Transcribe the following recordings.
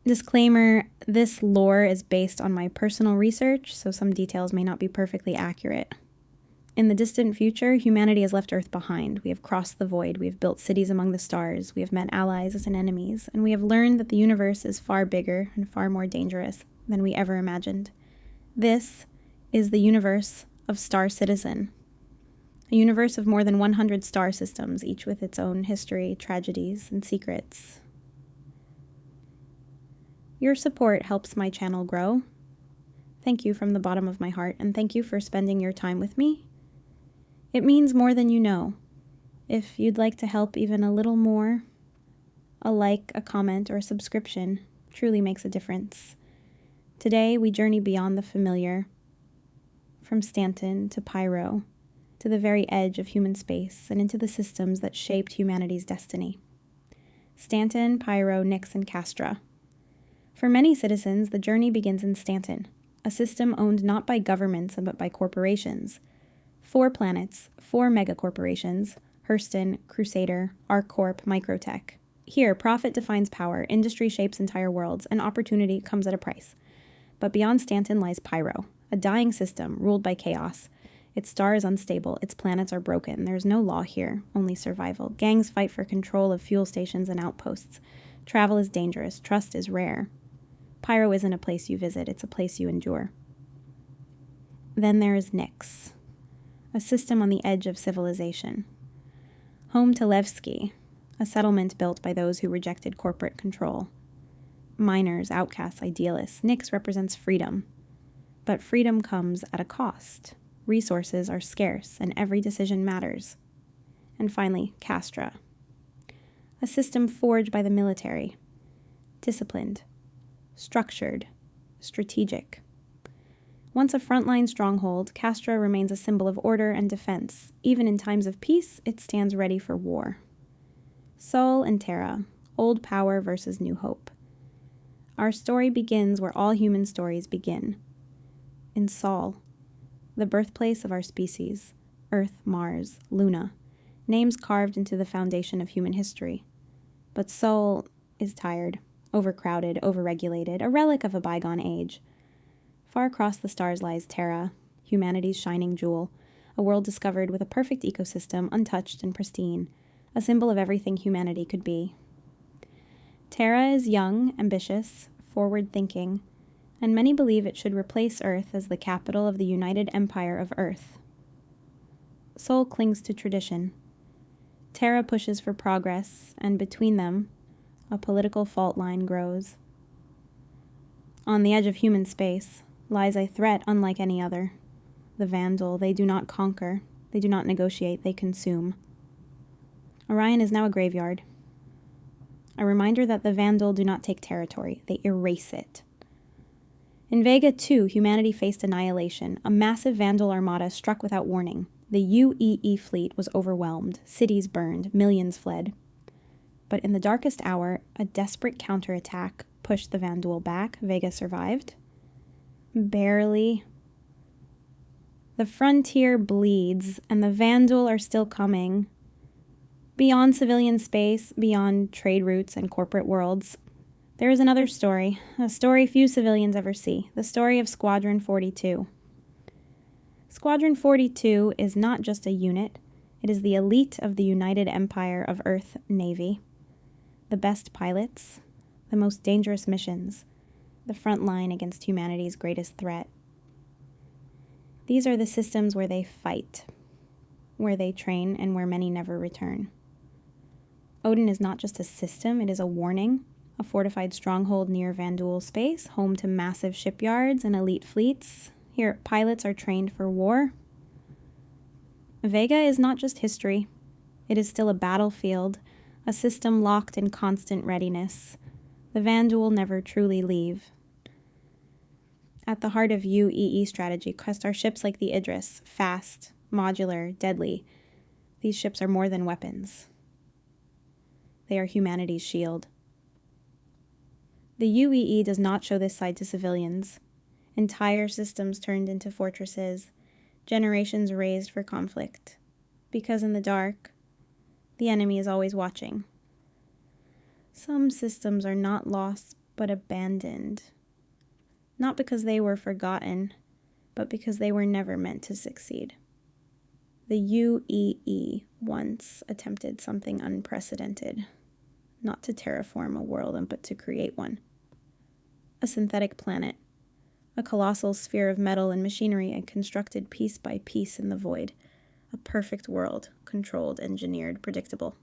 Disclaimer, this lore is based on my personal research, so some details may not be perfectly accurate. In the distant future, humanity has left Earth behind. We have crossed the void, we have built cities among the stars, we have met allies and enemies, and we have learned that the universe is far bigger and far more dangerous than we ever imagined. This is the universe of Star Citizen, a universe of more than 100 star systems, each with its own history, tragedies, and secrets. Your support helps my channel grow. Thank you from the bottom of my heart, and thank you for spending your time with me. It means more than you know. If you'd like to help even a little more, a like, a comment, or a subscription truly makes a difference. Today, we journey beyond the familiar, from Stanton to Pyro, to the very edge of human space, and into the systems that shaped humanity's destiny. Stanton, Pyro, Nyx, and Castra. For many citizens, the journey begins in Stanton, a system owned not by governments but by corporations. 4 planets, 4 megacorporations: Hurston, Crusader, ArcCorp, Microtech. Here, profit defines power, industry shapes entire worlds, and opportunity comes at a price. But beyond Stanton lies Pyro, a dying system ruled by chaos. Its star is unstable, its planets are broken. There is no law here, only survival. Gangs fight for control of fuel stations and outposts. Travel is dangerous, trust is rare. Pyro isn't a place you visit, it's a place you endure. Then there is Nyx, a system on the edge of civilization. Home to Levski, a settlement built by those who rejected corporate control. Miners, outcasts, idealists. Nyx represents freedom. But freedom comes at a cost. Resources are scarce, and every decision matters. And finally, Castra, a system forged by the military. Disciplined, structured, strategic. Once a frontline stronghold, Castra remains a symbol of order and defense. Even in times of peace, it stands ready for war. Sol and Terra, old power versus new hope. Our story begins where all human stories begin. In Sol, the birthplace of our species, Earth, Mars, Luna, names carved into the foundation of human history. But Sol is tired, overcrowded, overregulated, a relic of a bygone age. Far across the stars lies Terra, humanity's shining jewel, a world discovered with a perfect ecosystem, untouched and pristine, a symbol of everything humanity could be. Terra is young, ambitious, forward-thinking, and many believe it should replace Earth as the capital of the United Empire of Earth. Sol clings to tradition. Terra pushes for progress, and between them, a political fault line grows. On the edge of human space lies a threat unlike any other. The Vandal. They do not conquer, they do not negotiate, they consume. Orion is now a graveyard. A reminder that the Vandal do not take territory, they erase it. In Vega 2, humanity faced annihilation. A massive Vandal armada struck without warning. The UEE fleet was overwhelmed, cities burned, millions fled. But in the darkest hour, a desperate counterattack pushed the Vandal back. Vega survived. Barely. The frontier bleeds, and the Vandal are still coming. Beyond civilian space, beyond trade routes and corporate worlds, there is another story, a story few civilians ever see, the story of Squadron 42. Squadron 42 is not just a unit, it is the elite of the United Empire of Earth Navy. The best pilots, the most dangerous missions, the front line against humanity's greatest threat. These are the systems where they fight, where they train, and where many never return. Odin is not just a system, it is a warning, a fortified stronghold near Vandal space, home to massive shipyards and elite fleets. Here, pilots are trained for war. Vega is not just history, it is still a battlefield, a system locked in constant readiness. The Vandal never truly leave. At the heart of UEE strategy are ships like the Idris, fast, modular, deadly. These ships are more than weapons. They are humanity's shield. The UEE does not show this side to civilians. Entire systems turned into fortresses, generations raised for conflict. Because in the dark, the enemy is always watching. Some systems are not lost but abandoned. Not because they were forgotten, but because they were never meant to succeed. The UEE once attempted something unprecedented, not to terraform a world, but to create one. A synthetic planet, a colossal sphere of metal and machinery and constructed piece by piece in the void. A perfect world, controlled, engineered, predictable.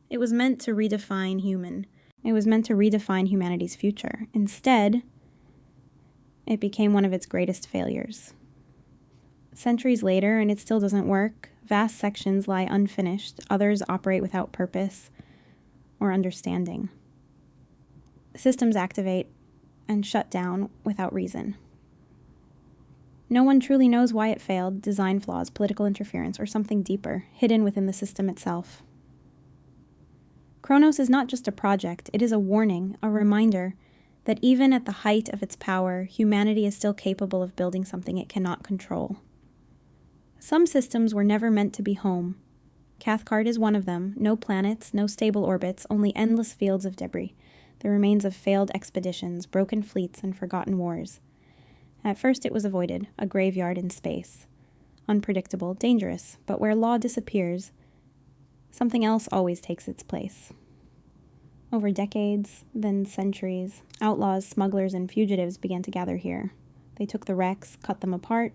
It was meant to redefine human. It was meant to redefine humanity's future. Instead, it became one of its greatest failures. Centuries later, and it still doesn't work, vast sections lie unfinished, others operate without purpose or understanding. Systems activate and shut down without reason. No one truly knows why it failed, design flaws, political interference, or something deeper, hidden within the system itself. Kronos is not just a project, it is a warning, a reminder that even at the height of its power, humanity is still capable of building something it cannot control. Some systems were never meant to be home. Cathcart is one of them. No planets, no stable orbits, only endless fields of debris, the remains of failed expeditions, broken fleets, and forgotten wars. At first it was avoided, a graveyard in space. Unpredictable, dangerous, but where law disappears, something else always takes its place. Over decades, then centuries, outlaws, smugglers, and fugitives began to gather here. They took the wrecks, cut them apart,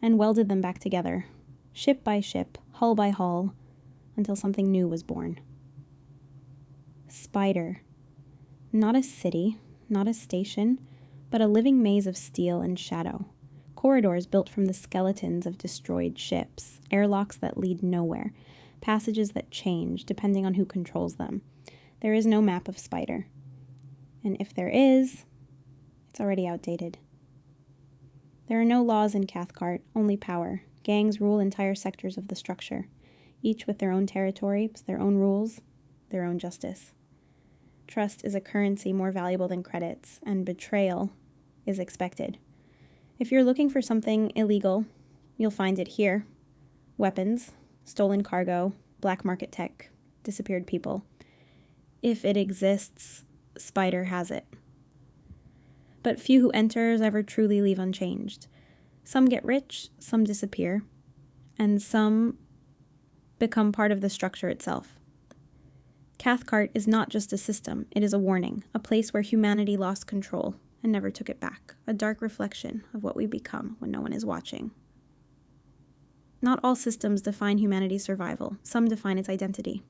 and welded them back together, ship by ship, hull by hull, until something new was born. Spider. Not a city, not a station, but a living maze of steel and shadow. Corridors built from the skeletons of destroyed ships, airlocks that lead nowhere, passages that change depending on who controls them. There is no map of Spider. And if there is, it's already outdated. There are no laws in Cathcart, only power. Gangs rule entire sectors of the structure, each with their own territories, their own rules, their own justice. Trust is a currency more valuable than credits, and betrayal is expected. If you're looking for something illegal, you'll find it here. Weapons, stolen cargo, black market tech, disappeared people. If it exists, Spider has it. But few who enter ever truly leave unchanged. Some get rich, some disappear, and some become part of the structure itself. Cathcart is not just a system, it is a warning, a place where humanity lost control and never took it back, a dark reflection of what we become when no one is watching. Not all systems define humanity's survival, some define its identity.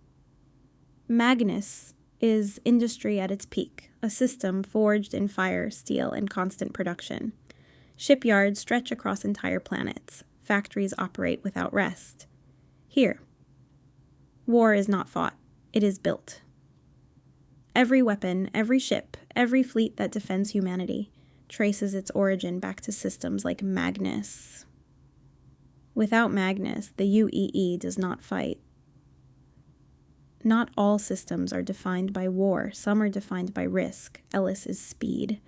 Magnus is industry at its peak, a system forged in fire, steel, and constant production. Shipyards stretch across entire planets. Factories operate without rest. Here, war is not fought, it is built. Every weapon, every ship, every fleet that defends humanity traces its origin back to systems like Magnus. Without Magnus, the UEE does not fight. Not all systems are defined by war. Some are defined by risk. Ellis is speed.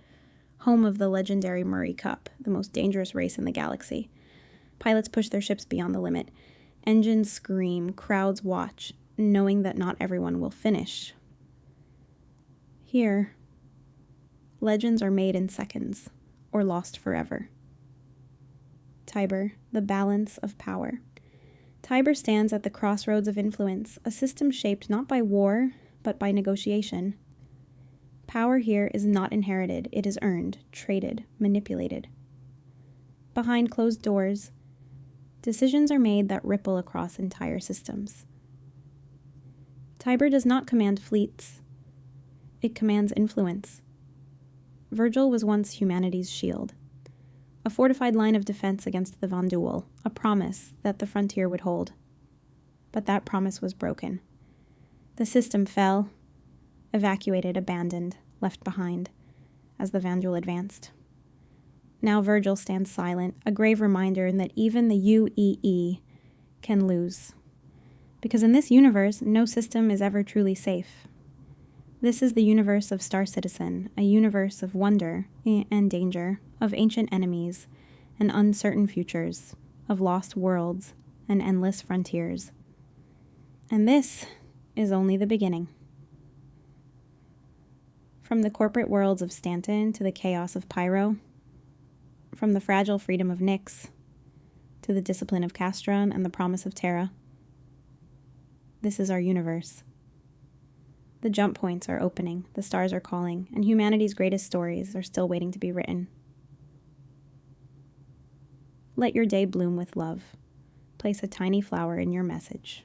Home of the legendary Murray Cup, the most dangerous race in the galaxy. Pilots push their ships beyond the limit. Engines scream, crowds watch, knowing that not everyone will finish. Here, legends are made in seconds, or lost forever. Tiber, the balance of power. Tiber stands at the crossroads of influence, a system shaped not by war, but by negotiation. Power here is not inherited, it is earned, traded, manipulated. Behind closed doors, decisions are made that ripple across entire systems. Tiber does not command fleets, it commands influence. Virgil was once humanity's shield. A fortified line of defense against the Von Duel, a promise that the frontier would hold. But that promise was broken. The system fell, evacuated, abandoned, left behind, as the Von Duel advanced. Now Virgil stands silent, a grave reminder that even the UEE can lose. Because in this universe, no system is ever truly safe. This is the universe of Star Citizen, a universe of wonder and danger, of ancient enemies and uncertain futures, of lost worlds and endless frontiers. And this is only the beginning. From the corporate worlds of Stanton to the chaos of Pyro, from the fragile freedom of Nyx to the discipline of Castron and the promise of Terra. This is our universe. The jump points are opening, the stars are calling, and humanity's greatest stories are still waiting to be written. Let your day bloom with love. Place a tiny flower in your message.